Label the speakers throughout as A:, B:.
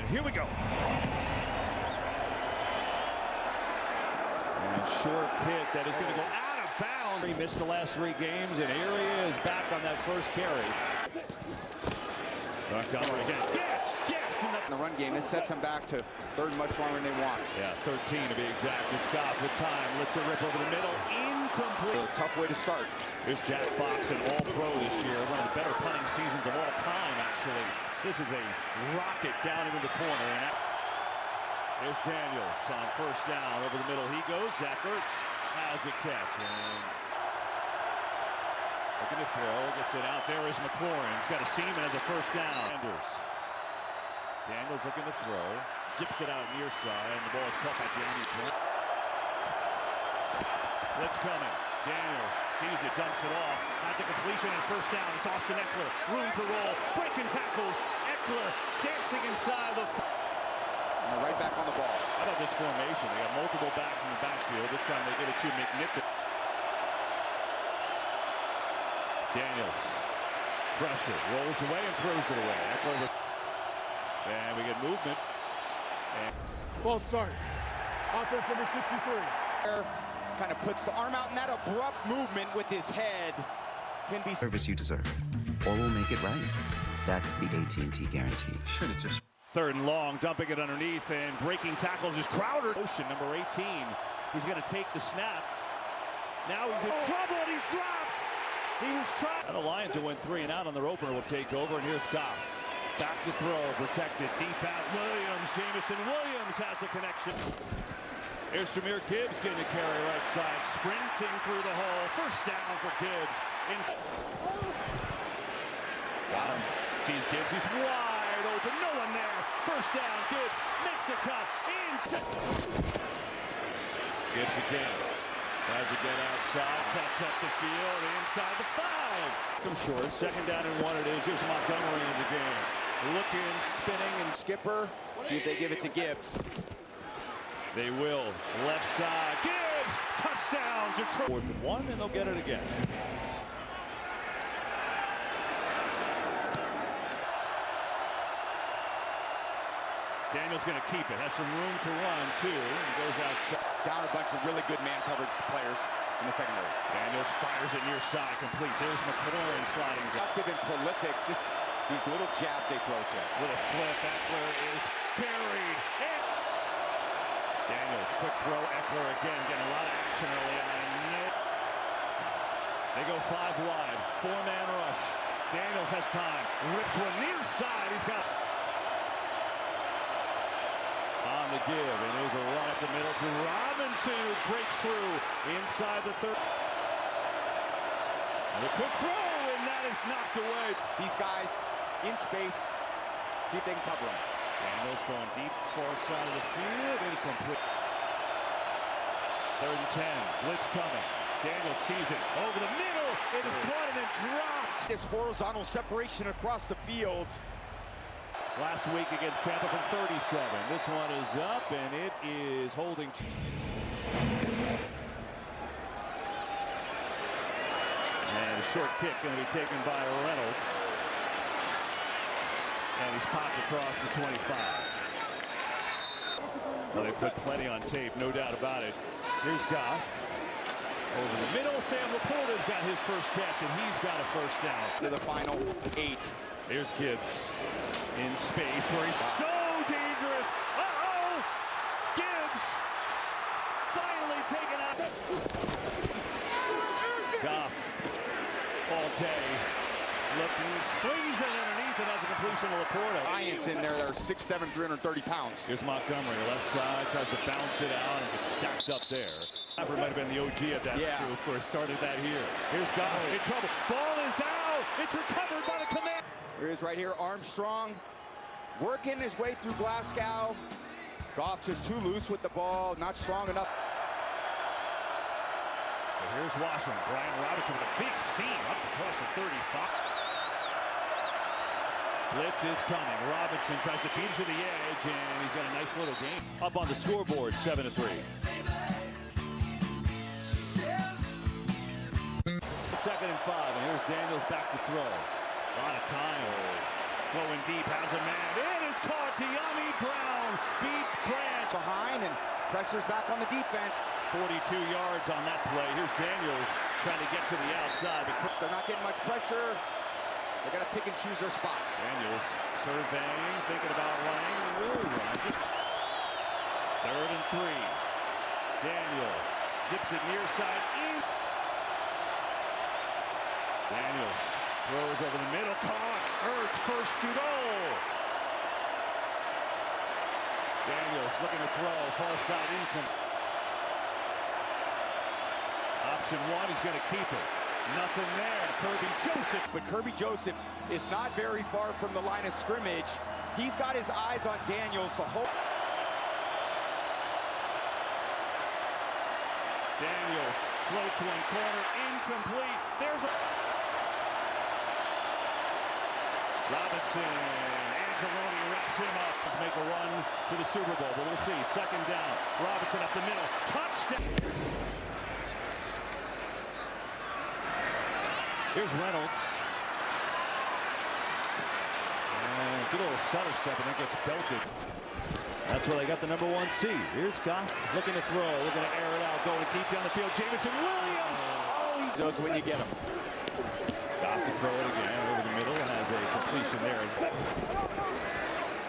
A: And here we go. And short kick that is going to go out of bounds. He missed the last 3 games, and here he is back on that first carry. Montgomery again. Gets jacked in
B: the run game. It sets them back to third much longer than they want.
A: Yeah, 13 to be exact. It's Goff with time. Lets it rip over the middle. Incomplete.
B: A tough way to start.
A: Here's Jack Fox, an all-pro this year. One of the better punting seasons of all time, actually. This is a rocket down into the corner. And there's Daniels on first down. Over the middle he goes. Zach Ertz has a catch. And looking to throw. Gets it out. There is McLaurin. He's got a seam and has a first down. Daniels looking to throw. Zips it out near side. And the ball is caught by Danny. Blitz coming. Daniels sees it, dumps it off, has a completion and first down. It's Austin Eckler, room to roll, breaking tackles. Eckler dancing inside the.
B: And they're right back on the ball.
A: How about this formation? They got multiple backs in the backfield. This time they get it to McNichols. Daniels, pressure, rolls away and throws it away. Eckler, and we get movement. And
C: false start. Offense number 63.
B: Kind of puts the arm out, and that abrupt movement with his head can be
D: service you deserve, or we'll make it right. That's the AT&T guarantee.
A: Should have just third and long, dumping it underneath and breaking tackles is Crowder. Ocean number 18. He's going to take the snap. Now he's in trouble and he's dropped. He was trying. The Lions who went 3 and out on their opener will take over, and here's Goff. Back to throw, protected deep out. Williams, Jamison Williams has a connection. Here's Jahmyr Gibbs getting the carry right side, sprinting through the hole. First down for Gibbs. Got him. Sees Gibbs. He's wide open. No one there. First down. Gibbs makes a cut. Gibbs again. Tries to get outside. Cuts up the field. Inside the 5. Come short. Second down and 1 it is. Here's Montgomery in the game. Looking, spinning, and
B: skipper. See if they give it to Gibbs.
A: They will. Left side. Gibbs! Touchdown! Detroit. 4th and 1, and they'll get it again. Daniels going to keep it. Has some room to run, too. And goes outside.
B: Down a bunch of really good man coverage players in the secondary.
A: Daniels fires it near side. Complete. There's McLaurin sliding down.
B: Active and prolific. Just these little jabs they throw to.
A: Little flip. Eckler is buried. Daniels, quick throw, Eckler again, getting a lot of action early on. They go 5 wide, 4-man rush. Daniels has time, rips one near side. He's got on the give, and there's a run up the middle to Robinson, who breaks through inside the 30. And a quick throw, and that is knocked away.
B: These guys in space, see if they can cover him.
A: Daniels going deep, far side of the field, incomplete. 3rd and 10, blitz coming. Daniels sees it over the middle. It is caught and then dropped.
B: This horizontal separation across the field.
A: Last week against Tampa from 37. This one is up, and it is holding. And a short kick going to be taken by Reynolds. And he's popped across the 25. Well, they put plenty on tape, no doubt about it. Here's Goff. Over the middle, Sam Laporta's got his first catch, and he's got a first down.
B: To the final 8.
A: Here's Gibbs in space where he's so dangerous. Uh-oh! Gibbs finally taken out. Goff all day. Looking, slings it underneath, and has a completion to Laporta.
B: Giants in there, they're 6'7", 330 pounds.
A: Here's Montgomery, left side, tries to bounce it out, and gets stacked up there. Stafford might have been the OG at that, too, of course, started that here. Here's Goff in trouble. Ball is out. It's recovered by the command.
B: Here he is right here, Armstrong, working his way through Glasgow. Goff just too loose with the ball, not strong enough.
A: So here's Washington. Brian Robinson with a big seam up across the 35. Blitz is coming. Robinson tries to beat it to the edge, and he's got a nice little game. Up on the scoreboard, 7-3. 2nd and 5, and here's Daniels back to throw. A lot of time. Going deep, has a man. It is caught. Diami
B: Pressure's back on the defense.
A: 42 yards on that play. Here's Daniels trying to get to the outside. Because
B: They're not getting much pressure. They got to pick and choose their spots.
A: Daniels surveying, thinking about running. Really run. Just 3rd and 3. Daniels zips it near side. In. Daniels throws over the middle. Caught. Ertz first to goal. Daniels looking to throw. Far side incomplete. Option 1. He's going to keep it. Nothing there. Kirby Joseph.
B: But Kirby Joseph is not very far from the line of scrimmage. He's got his eyes on Daniels the whole.
A: Daniels floats one corner. Incomplete. There's a... Robinson. Anzalone wraps him up. Let's make a run to the Super Bowl, but we'll see. 2nd down. Robinson up the middle. Touchdown. Here's Reynolds. And good little stutter step, and then gets belted. That's where they got the number 1 seed. Here's Goff looking to throw, looking to air it out, going deep down the field. Jamison Williams. Oh, he
B: Knows when you get him.
A: Goff to throw it again over the middle. Has a completion there.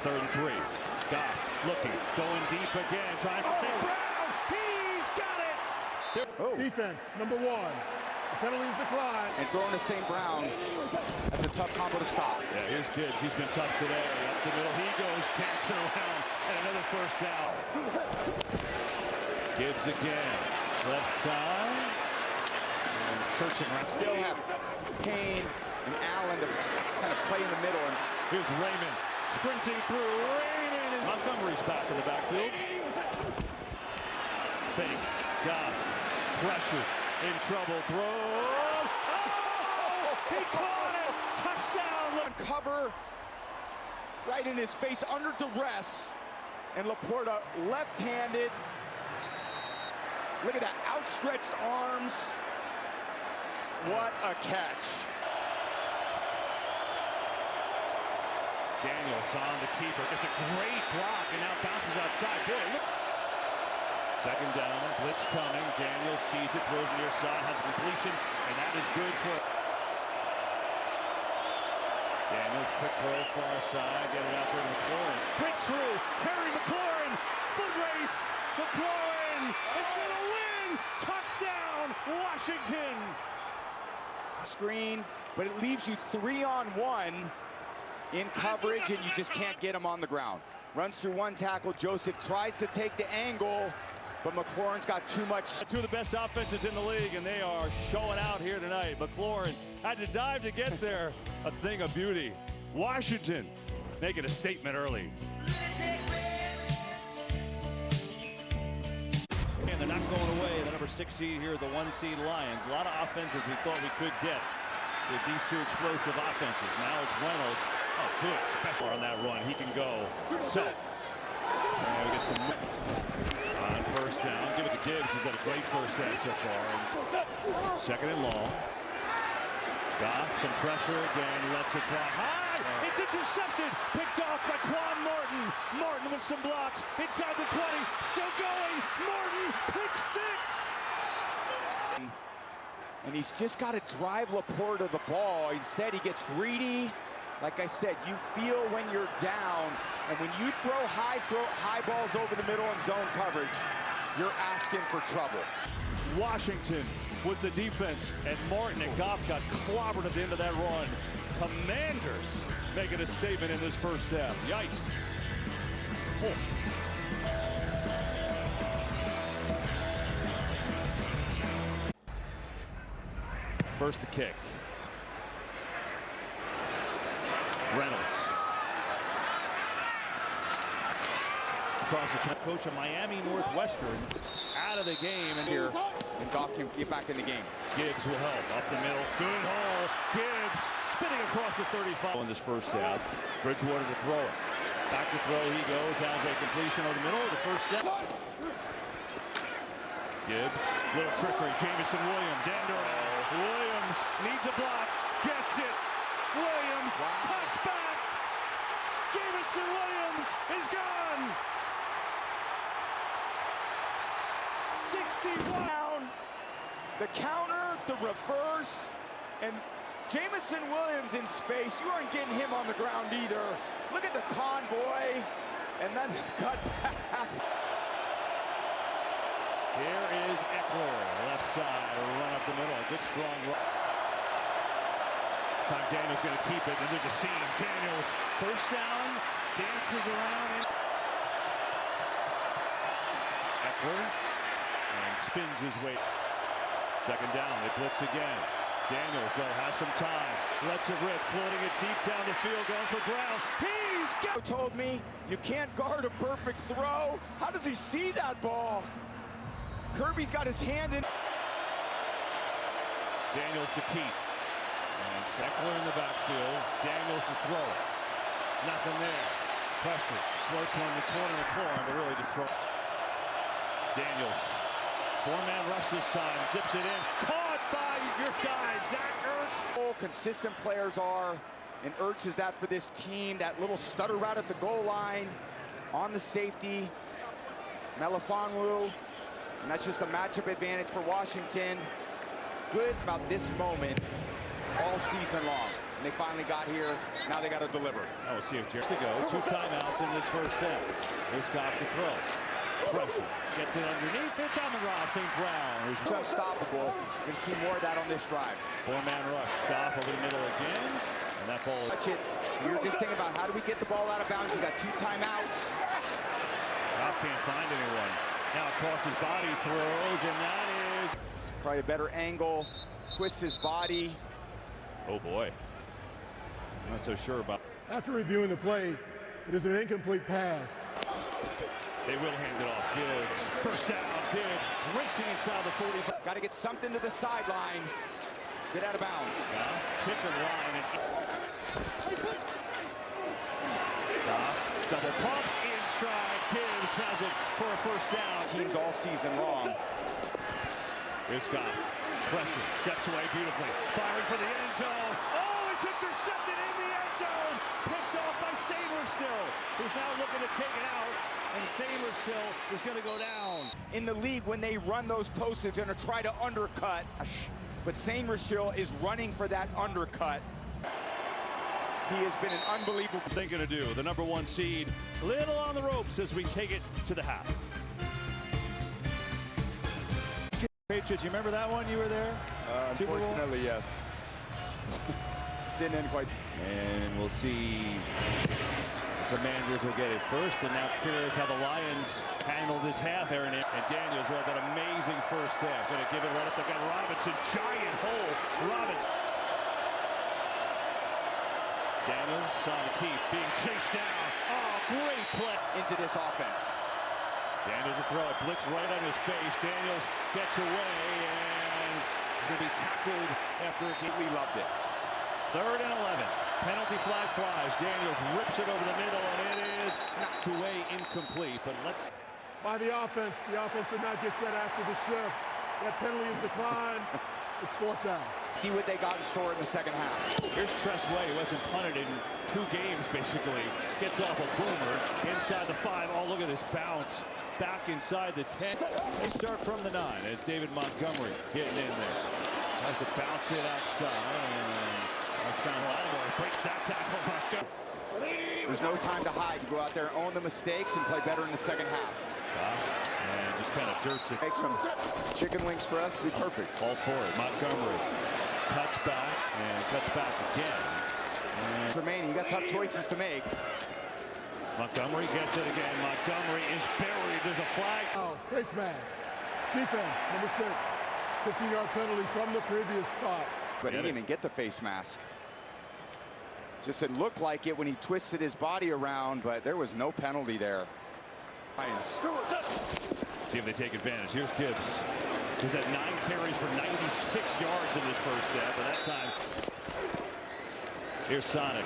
A: 3rd and 3. Goff looking, going deep again, trying for Brown. He's got it.
C: Defense, number 1. The penalty is declined.
B: And throwing to St. Brown, that's a tough combo to stop.
A: Yeah, here's Gibbs. He's been tough today. Up the middle, he goes dancing around, and another 1st down. Gibbs again, left side, and searching right.
B: Still have Kane and Allen to kind of play in the middle. And
A: here's Raymond sprinting through. Raymond and Montgomery's back in the backfield. Fake, Goff, pressure. In trouble, throw. Oh! He caught it! Touchdown!
B: Cover right in his face under duress. And Laporta left-handed. Look at that, outstretched arms. What a catch.
A: Daniels on the keeper. It's a great block and now bounces outside. Boy, look. 2nd down, blitz coming. Daniels sees it, throws near side, has a completion, and that is good for it. Daniels, quick throw, far side, get it out there to McLaurin. Breaks through, Terry McLaurin, foot race, McLaurin is gonna win! Touchdown, Washington!
B: Screen, but it leaves you 3-on-1 in coverage, and you just can't get him on the ground. Runs through 1 tackle, Joseph tries to take the angle, but McLaurin's got too much.
A: 2 of the best offenses in the league, and they are showing out here tonight. McLaurin had to dive to get there. A thing of beauty. Washington making a statement early. And they're not going away. The number 6 seed here, the 1 seed Lions. A lot of offenses we thought we could get with these 2 explosive offenses. Now it's Reynolds. Oh, good, special on that run. He can go. So, and we get some on 1st down. Give it to Gibbs. He's had a great 1st down so far. And 2nd and long. Goff, some pressure again. Lets it fly high. It's intercepted. Picked off by Quan Morton. Morton with some blocks. Inside the 20. Still going. Morton, pick 6.
B: And he's just got to drive Laporta the ball. Instead, he gets greedy. Like I said, you feel when you're down, and when you throw high balls over the middle in zone coverage, you're asking for trouble.
A: Washington with the defense, and Martin and Goff got clobbered at the end of that run. Commanders making a statement in this 1st half. Yikes. Oh. First to kick. Reynolds. Across the top, coach of Miami Northwestern out of the game. And
B: Here, and Goff can get back in the game.
A: Gibbs will help. Up the middle. Good hole. Gibbs spinning across the 35 in this 1st half. Bridgewater to throw it. Back to throw he goes. Has a completion over the middle of the 1st step. Gibbs, little trickery. Jamison Williams, end around. Williams needs a block. Gets it. Williams cuts back. Jamison Williams is gone. 61.
B: Down, the counter, the reverse, and Jamison Williams in space. You aren't getting him on the ground either. Look at the convoy, and then the cut back.
A: Here is Eckler, left side, run up the middle, a good strong run. This time Daniels going to keep it, and there's a seam. Daniels, first down, dances around, and Eckler, and spins his way. Second down, they blitz again. Daniels, though, has some time, lets it rip, floating it deep down the field, going for Brown. He's got...
B: Told me you can't guard a perfect throw. How does he see that ball? Kirby's got his hand in.
A: Daniels to keep. And Eckler in the backfield. Daniels to throw. Nothing there. Pressure. Floats one in the corner, but really just throw. Daniels. Four-man rush this time. Zips it in. Caught by your guy, Zach Ertz.
B: Oh, consistent players are. And Ertz is that for this team. That little stutter route at the goal line. On the safety. Melifonwu. And that's just a matchup advantage for Washington. Good about this moment all season long. And they finally got here. Now they got to deliver.
A: Oh, we'll see if Jerry to go. 2 timeouts in this first half. Here's Goff to throw. Pressure. Gets it underneath. It's Amon-Ra St. Brown.
B: It's unstoppable. You're going to see more of that on this drive.
A: Four-man rush. Goff over the middle again. And that ball.
B: Touch it. You're just thinking about how do we get the ball out of bounds. You got 2 timeouts.
A: Goff can't find anyone. Now across his body, throws, and that is...
B: It's probably a better angle. Twists his body.
A: Oh, boy. I'm not so sure about...
C: After reviewing the play, it is an incomplete pass.
A: They will hand it off. Gibbs. First down. Gibbs racing inside the 45.
B: Got to get something to the sideline. Get out of bounds.
A: Tip of the line. And... double pumps in stride. Gibbs has it for a first down.
B: Teams all season long.
A: Here's Goff. Pressure. Steps away beautifully. Firing for the end zone. Oh, it's intercepted in the end zone. Picked off by Saberstill, who's now looking to take it out. And Saberstill is going to go down.
B: In the league, when they run those posts, they're going to try to undercut. But Saberstill is running for that undercut. He has been an unbelievable
A: thing to do. The number 1 seed, little on the ropes as we take it to the half. Patriots, you remember that one? You were there?
B: Unfortunately, yes. Didn't end quite.
A: And we'll see. The Commanders will get it first, and now curious how the Lions handled this half, Aaron. And Daniels with that amazing first half. Going to give it right up to Robinson. Giant hole. Robinson. Daniels on the keep, being chased down. Oh, great play
B: into this offense.
A: Daniels will throw it, blitz right on his face. Daniels gets away, and he's going to be tackled after a game.
B: We loved it.
A: 3rd and 11. Penalty flag flies. Daniels rips it over the middle, and it is knocked away, incomplete. But let's...
C: By the offense did not get set after the shift. That penalty is declined. It's 4th down.
B: See what they got in store in the second half.
A: Here's Tressway, who hasn't punted in 2 games, basically. Gets off a boomer inside the 5. Oh, look at this bounce. Back inside the 10. They start from the 9 as David Montgomery getting in there. Has to bounce it outside. And breaks that tackle. Montgomery.
B: There's no time to hide. You go out there, own the mistakes, and play better in the second half.
A: And just kind of dirts it.
B: Make some chicken wings for us. Be perfect.
A: All for it. Montgomery cuts back and cuts back again. And
B: Remaining, you got tough choices to make.
A: Montgomery gets it again. Montgomery is buried. There's a flag.
C: Oh, face mask. Defense, number 6. 15-yard penalty from the previous spot.
B: But he didn't even get the face mask. Just it looked like it when he twisted his body around, but there was no penalty there. Lions.
A: See if they take advantage. Here's Gibbs. He's had 9 carries for 96 yards in this first half, but that time. Here's Sonic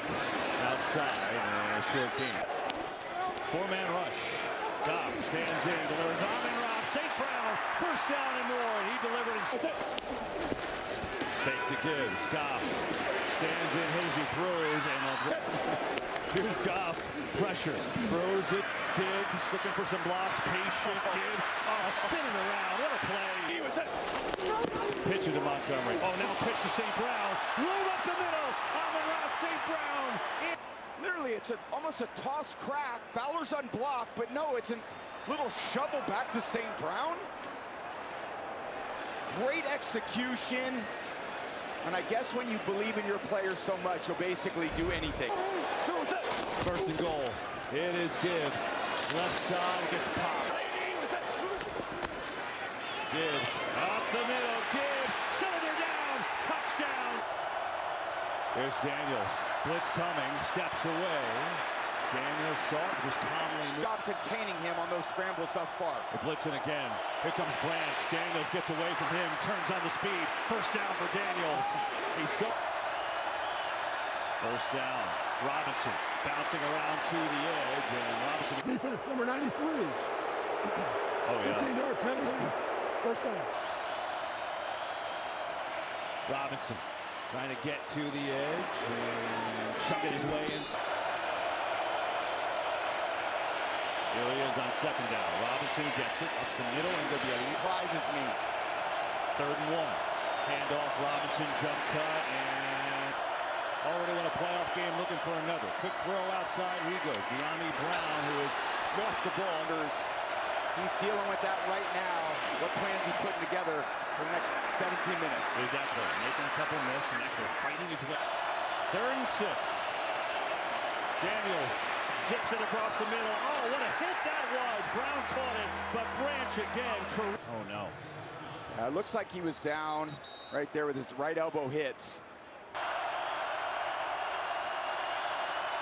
A: outside, and a short gain. 4-man rush. Goff stands in, delivers Amon-Ra St. Brown. First down and more, and he delivered. Fake to Gibbs. Goff stands in, Hagee throws, and here's Goff. Pressure. Throws it. Gibbs looking for some blocks. Patient Gibbs. Oh, spinning around. What a play. Pitch it to Montgomery. Oh, now pitch to St. Brown. Room up the middle. Amon-Ra St. Brown.
B: Literally, it's almost a toss crack. Fowler's unblocked, but no, it's a little shovel back to St. Brown. Great execution. And I guess when you believe in your players so much, you'll basically do anything.
A: First and goal. It is Gibbs. Left side gets popped. Gibbs up the middle. Gibbs shoulder down. Touchdown. There's Daniels. Blitz coming. Steps away. Daniels saw it, just calmly moved.
B: Job containing him on those scrambles thus far.
A: The blitzing again. Here comes Branch. Daniels gets away from him. Turns on the speed. First down for Daniels. He's so. First down. Robinson bouncing around to the edge, and Robinson.
C: Defense, number 93.
A: Oh, yeah.
C: 15-yard penalty. First down.
A: Robinson trying to get to the edge and chugging his way in. Here he is on second down. Robinson gets it up the middle, and going to be a
B: Surprises me.
A: 3rd and 1. Handoff, Robinson, jump cut, and already won a playoff game looking for another. Quick throw outside, he goes. De'Ami Brown, who has lost the ball.
B: He's dealing with that right now. What plans he putting together for the next 17 minutes?
A: There's Eckler making a couple miss, and Eckler fighting his way. 3rd and 6. Daniels zips it across the middle. Oh, what a hit that was. Brown caught it, but Branch again. Oh, no.
B: It looks like he was down right there with his right elbow hits.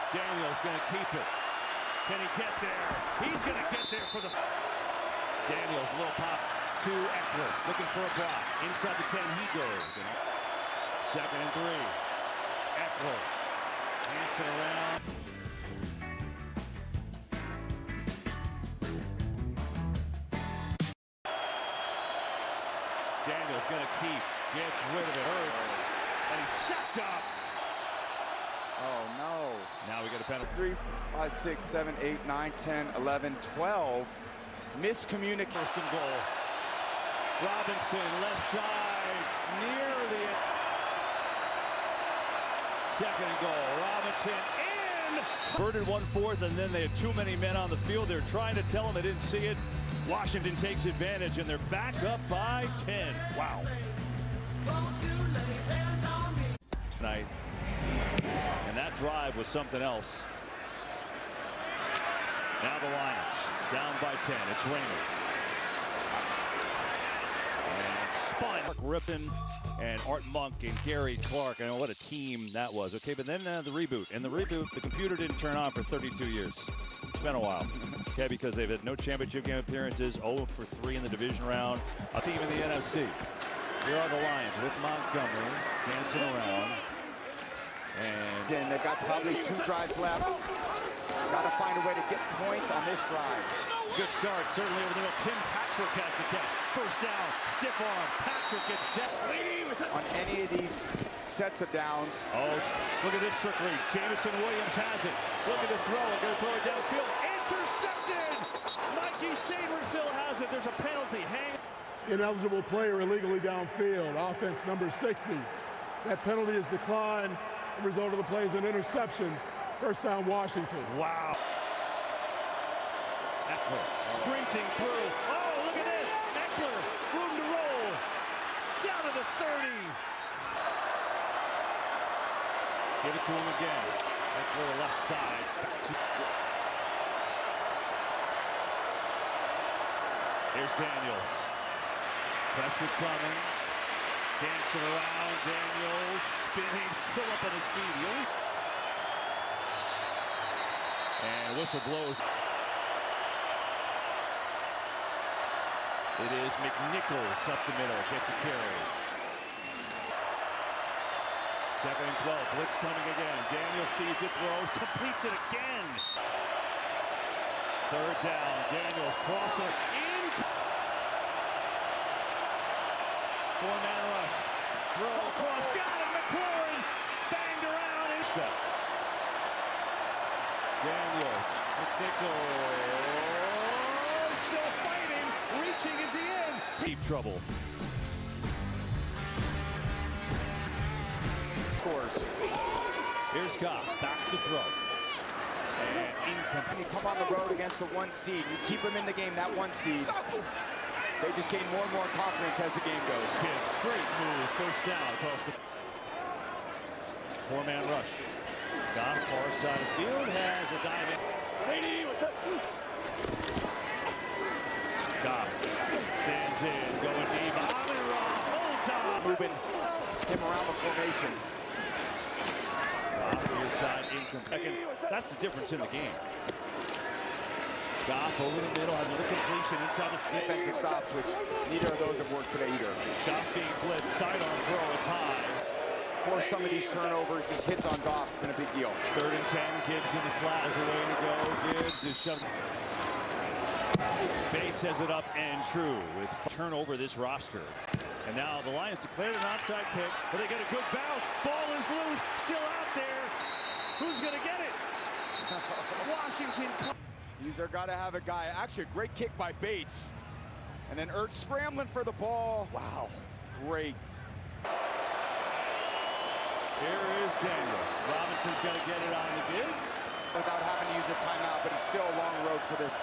A: Daniels going to keep it. Can he get there? He's going to get there for the... Daniels, little pop to Eckler. Looking for a block. Inside the 10, he goes. And 2nd and 3. Eckler dancing around. Daniels going to keep. Gets rid of it. Hurts. And he's stepped up.
B: Oh, no.
A: Now we got a penalty.
B: 3, 5, 6, 7, 8, 9, 10, 11, 12. Miscommunication.
A: First and goal. Robinson, left side, near the end. 2nd and goal. Robinson in. Converted 1/4, and then they had too many men on the field. They're trying to tell them they didn't see it. Washington takes advantage, and they're back up by 10. Wow. Tonight. And that drive was something else. Now the Lions down by 10. It's Raymond. And spun. Mark Rippon and Art Monk and Gary Clark. I know what a team that was. Okay, but then the reboot. And the reboot, the computer didn't turn on for 32 years. It's been a while. Okay, because they've had no championship game appearances, 0 for 3 in the division round. A team in the NFC. Here are the Lions with Montgomery dancing around. And
B: Then they've got probably 2 drives left. Got to find a way to get points on this drive.
A: good start, certainly over the middle. Tim Patrick has the catch. First down, stiff arm. Patrick gets down.
B: On any of these sets of downs.
A: Oh, look at this trickery. Jamison Williams has it. Looking to throw it. Going to throw it downfield. Intercepted. Mikey Sabersill has it. There's a penalty. Hang.
C: Ineligible player illegally downfield. Offense number 60. That penalty is declined. The result of the play is an interception. First down, Washington.
A: Wow. Eckler sprinting through. Oh, look at this. Eckler, room to roll. Down to the 30. Give it to him again. Eckler left side. Back to... Here's Daniels. Pressure coming. Dancing around. Daniels spinning, still up on his feet. And whistle blows. It is McNichols up the middle, gets a carry. Second and 12, blitz coming again. Daniels sees it, throws, completes it again. Third down, Daniels crosser in. Four-man rush. Throw across, got him, McLaurin banged around and step. Daniels, McNichols. pitching. Is he in? Deep trouble.
B: Scores.
A: Here's Goff, back to throw. And incomplete.
B: You come on the road against the 1 seed. You keep them in the game, that 1 seed. They just gain more and more confidence as the game goes.
A: Gibbs, great move. First down across the four-man rush. Goff, far side of field, has a diamond. Goff stands in, going deep.
B: Moving him around the formation.
A: Goff to your side, incomplete. That's the difference in the game. Goff over the middle, has another completion inside the
B: defensive stops, which neither of those have worked today either.
A: Goff being blitzed, sidearm throw, it's high.
B: For some of these turnovers, these hits on Goff have been a big deal.
A: 3rd and 10, Gibbs in the flat is a way to go. Gibbs is shoved. Bates has it up and true with turnover this roster. And now the Lions declared an onside kick, but they get a good bounce. Ball is loose, still out there. Who's gonna get it? Washington.
B: They're got to have a guy. Actually, a great kick by Bates. And then Ertz scrambling for the ball. Wow, great.
A: Here is Daniels. Robinson's got to get it on the dig.
B: Without having to use a timeout, but it's still a long road for this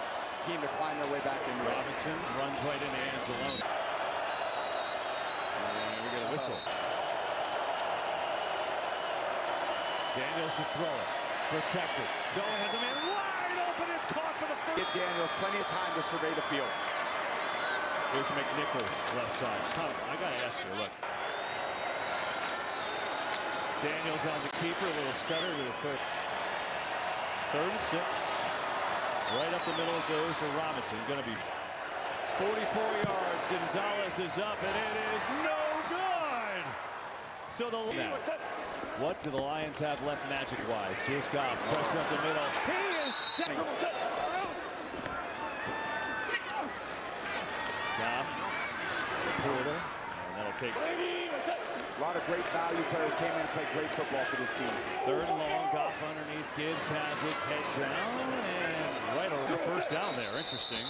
B: team to climb their way back in.
A: Robinson runs right into Anzalone. And we get a whistle. Daniels to throw it. Protected. Going has a man wide open. It's caught for the first.
B: Give Daniels plenty of time to survey the field.
A: Here's McNichols, left side. Tom, I got to ask you, look. Daniels on the keeper, a little stutter to the third. 3rd and 6. Right up the middle it goes to Robinson. Going to be 44 yards. Gonzalez is up, and it is no good. So the what do the Lions have left magic-wise? Here's Goff, pressure up the middle. He is set. Goff, Porter, and that'll take.
B: A lot of great value players came in and played great football for this team.
A: 3rd and long, Goff underneath. Gibbs has it, head down, and right over the first down there. Interesting.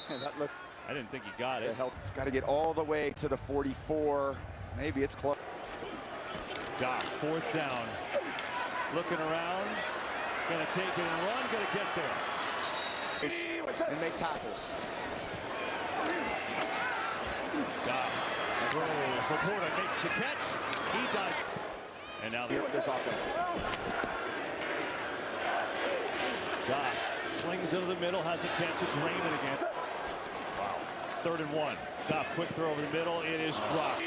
B: That looked.
A: I didn't think he got it.
B: It's got to get all the way to the 44. Maybe it's close.
A: Goff, 4th down. Looking around. Gonna take it and run. Gonna get there.
B: And make tackles.
A: Goff throws. Laporta makes the catch. He does. And now
B: this offense.
A: Goff slings into the middle, has a catch. It's Raymond again. Wow. 3rd and 1. Goff, quick throw over the middle. It is dropped.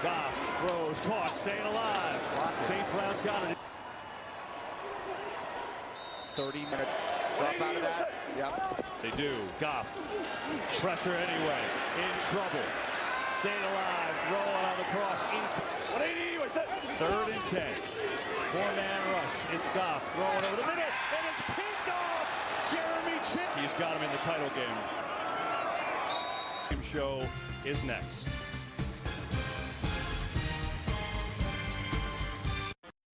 A: Goff throws, caught, staying alive. St. Brown's got it. 30-minute
B: drop out of that. Yep.
A: They do. Goff, pressure anyway. In trouble. Staying alive. Throwing on the cross. 3rd and 10. 4-man rush. It's Goff throwing over the middle, and it's picked off. Jeremy Chick. He's got him in the title game. Show is next.